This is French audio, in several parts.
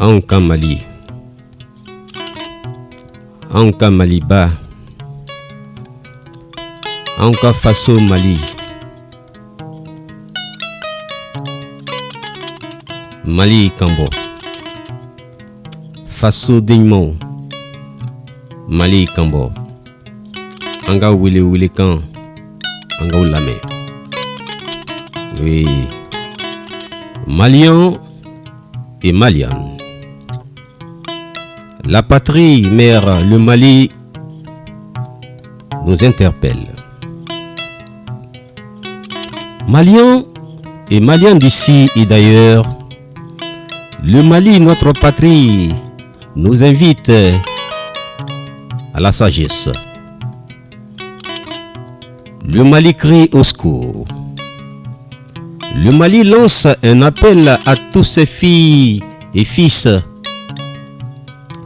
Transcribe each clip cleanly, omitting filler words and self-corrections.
Anka Mali, Anka Maliba, Anka Faso Mali, Mali Kambo, Faso Digmo, Mali Kambo, Anga Wili Wili Kan, Anga Oulame. Oui, Maliens et Maliennes. La patrie mère, le Mali, nous interpelle. Maliens et Maliennes d'ici et d'ailleurs, le Mali, notre patrie, nous invite à la sagesse. Le Mali crie au secours. Le Mali lance un appel à tous ses filles et fils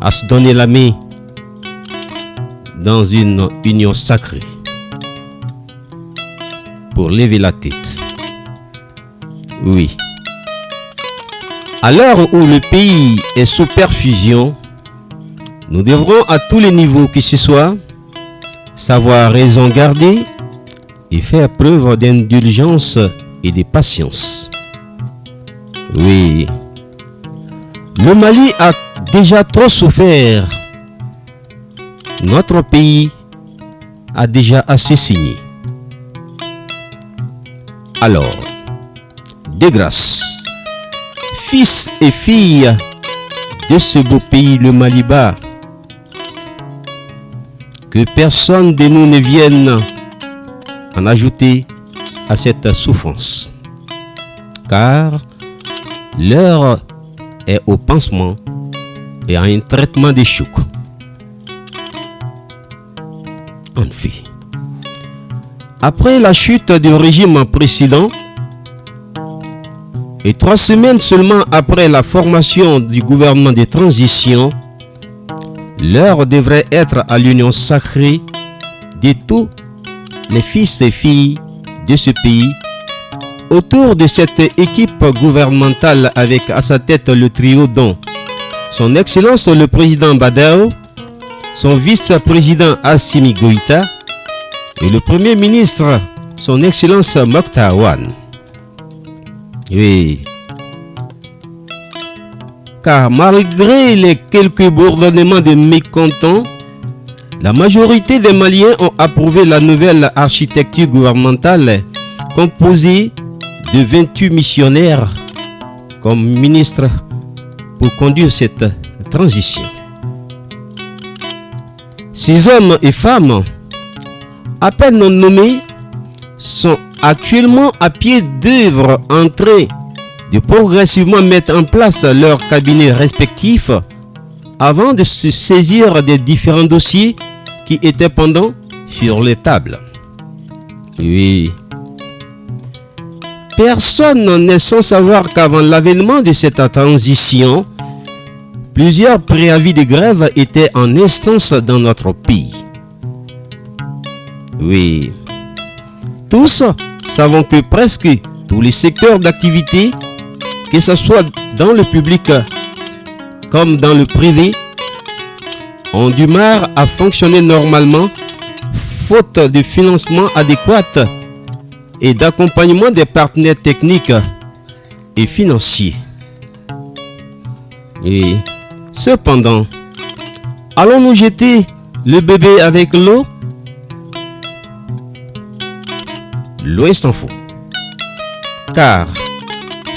à se donner la main dans une union sacrée pour lever la tête. Oui. À l'heure où le pays est sous perfusion, nous devrons à tous les niveaux que ce soit savoir raison garder et faire preuve d'indulgence et de patience. Oui. Le Mali a déjà trop souffert. Notre pays a déjà assez signé. Alors, de grâce, fils et filles de ce beau pays, le Maliba, que personne de nous ne vienne en ajouter à cette souffrance, car l'heure est au pansement et à un traitement des chocs. En fait, après la chute du régime précédent et 3 semaines seulement après la formation du gouvernement de transition, l'heure devrait être à l'union sacrée de tous les fils et filles de ce pays autour de cette équipe gouvernementale avec à sa tête le trio dont son Excellence le président Badao, son vice-président Assimi Goïta et le premier ministre son Excellence Mokhtar Wane. Oui. Car malgré les quelques bourdonnements de mécontents, la majorité des Maliens ont approuvé la nouvelle architecture gouvernementale composée de 28 missionnaires comme ministres pour conduire cette transition. Ces hommes et femmes, à peine nommés, sont actuellement à pied d'œuvre en train de progressivement mettre en place leurs cabinets respectifs avant de se saisir des différents dossiers qui étaient pendants sur les tables. Oui. Personne n'est sans savoir qu'avant l'avènement de cette transition, plusieurs préavis de grève étaient en instance dans notre pays. Oui. Tous savons que presque tous les secteurs d'activité, que ce soit dans le public comme dans le privé, ont du mal à fonctionner normalement, faute de financement adéquat et d'accompagnement des partenaires techniques et financiers. Et cependant, allons-nous jeter le bébé avec l'eau? Loin s'en faut. Car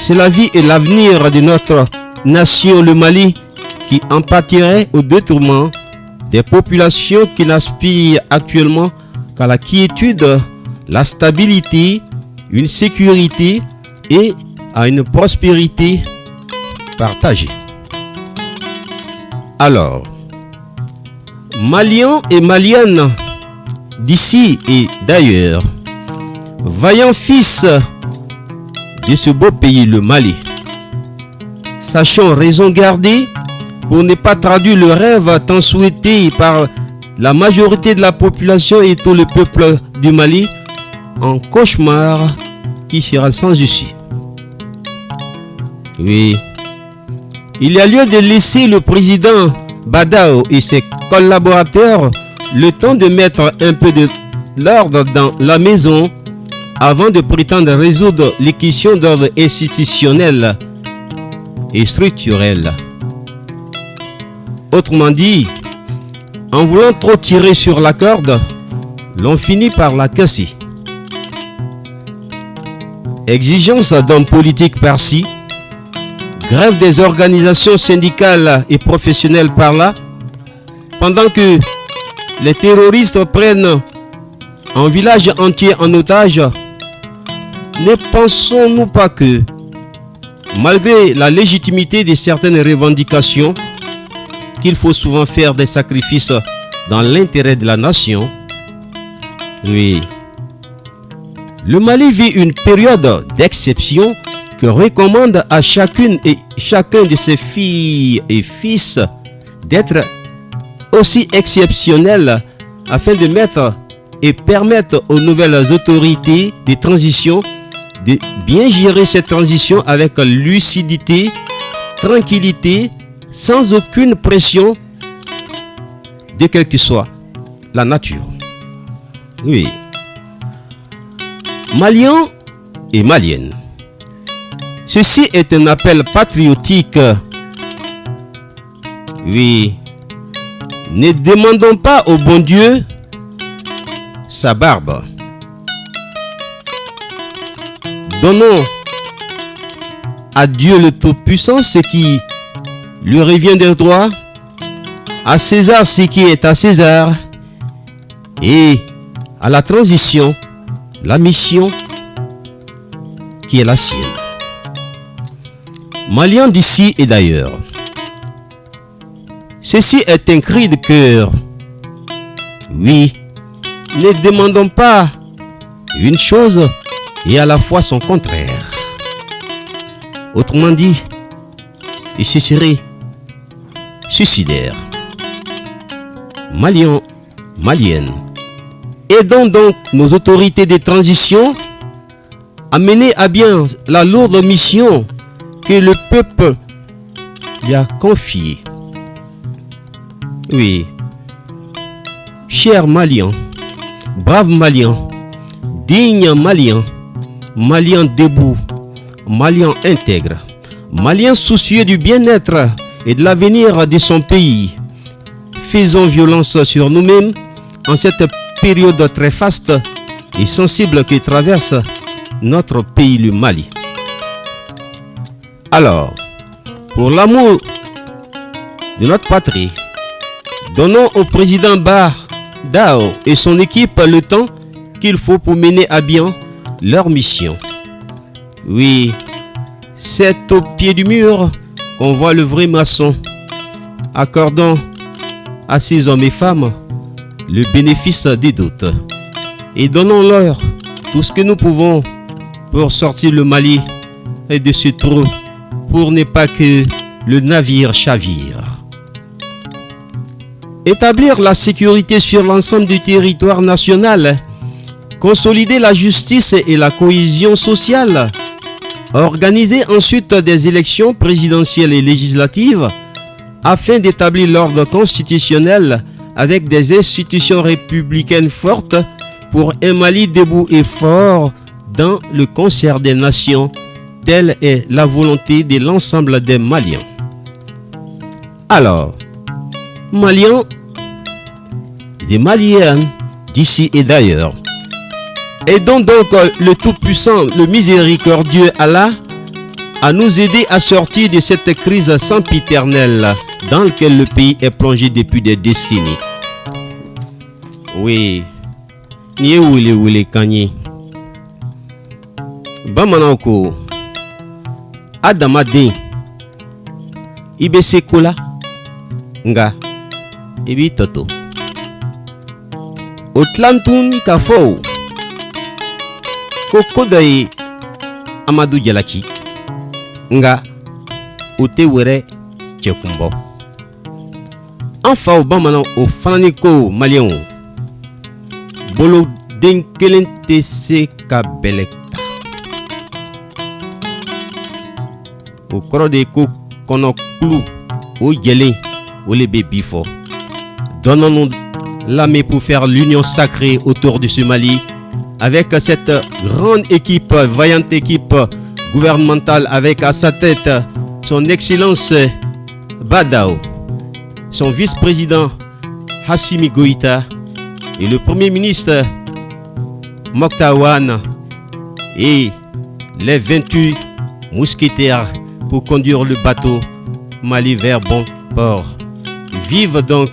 c'est la vie et l'avenir de notre nation, le Mali, qui en pâtirait au détriment des populations qui n'aspirent actuellement qu'à la quiétude, la stabilité, une sécurité et à une prospérité partagée. Alors, Maliens et Maliennes d'ici et d'ailleurs, vaillants fils de ce beau pays, le Mali, sachons raison garder pour ne pas traduire le rêve tant souhaité par la majorité de la population et tout le peuple du Mali en cauchemar qui sera sans issue. Oui, il y a lieu de laisser le président Badao et ses collaborateurs le temps de mettre un peu de l'ordre dans la maison avant de prétendre résoudre les questions d'ordre institutionnel et structurel. Autrement dit, en voulant trop tirer sur la corde, l'on finit par la casser. Exigence d'hommes politiques par-ci, grève des organisations syndicales et professionnelles par-là, pendant que les terroristes prennent un village entier en otage. Ne pensons-nous pas que, malgré la légitimité de certaines revendications, qu'il faut souvent faire des sacrifices dans l'intérêt de la nation? Oui. Le Mali vit une période d'exception que recommande à chacune et chacun de ses filles et fils d'être aussi exceptionnel afin de mettre et permettre aux nouvelles autorités de transition de bien gérer cette transition avec lucidité, tranquillité, sans aucune pression de quelle que soit la nature. Oui. Maliens et Maliennes, ceci est un appel patriotique. Oui. Ne demandons pas au bon Dieu sa barbe. Donnons à Dieu le Tout-Puissant ce qui lui revient de droit, à César ce qui est à César, et à la transition, la mission qui est la sienne. Maliens d'ici et d'ailleurs, ceci est un cri de cœur. Oui, ne demandons pas une chose et à la fois son contraire. Autrement dit, et ce serait suicidaire. Maliens, Maliennes, aidons donc nos autorités de transition à mener à bien la lourde mission que le peuple lui a confiée. Oui, chers Maliens, braves Maliens, dignes Maliens, Maliens debout, Maliens intègres, Maliens soucieux du bien-être et de l'avenir de son pays, faisons violence sur nous-mêmes en cette période très faste et sensible que traverse notre pays, le Mali. Alors, pour l'amour de notre patrie, donnons au président Badao et son équipe le temps qu'il faut pour mener à bien leur mission. Oui, c'est au pied du mur qu'on voit le vrai maçon. Accordons à ces hommes et femmes le bénéfice des doutes et donnons-leur tout ce que nous pouvons pour sortir le Mali de ce trou, pour ne pas que le navire chavire. Établir la sécurité sur l'ensemble du territoire national, consolider la justice et la cohésion sociale, organiser ensuite des élections présidentielles et législatives afin d'établir l'ordre constitutionnel avec des institutions républicaines fortes pour un Mali debout et fort dans le concert des nations. Telle est la volonté de l'ensemble des Maliens. Alors, Maliens et Maliennes d'ici et d'ailleurs, aidons donc le Tout-Puissant, le miséricordieux Allah, à nous aider à sortir de cette crise sempiternelle dans laquelle le pays est plongé depuis des décennies. Oui, nie wule kanyi. Bamanako, Adamade, Ibesekola, Nga, Ibi Toto. Otlantun Kafo, Kokodai, Amadou Jalaki, Nga, Otewere, Tchekumbo. Enfin, au Bamana, au Fananiko Malien, Bolo Denkelente se Kabelek. Au coro de kono clou ou yélé ou les bébifo. Donnons-nous la main pour faire l'union sacrée autour de ce Mali avec cette grande équipe, vaillante équipe gouvernementale avec à sa tête son excellence Badao, son vice-président Hassimi Goïta et le premier ministre Moktawan et les 28 mousquetaires pour conduire le bateau Mali vers bon port. Vive donc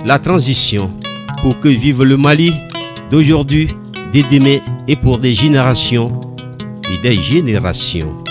la transition pour que vive le Mali d'aujourd'hui, de demain et pour des générations et des générations.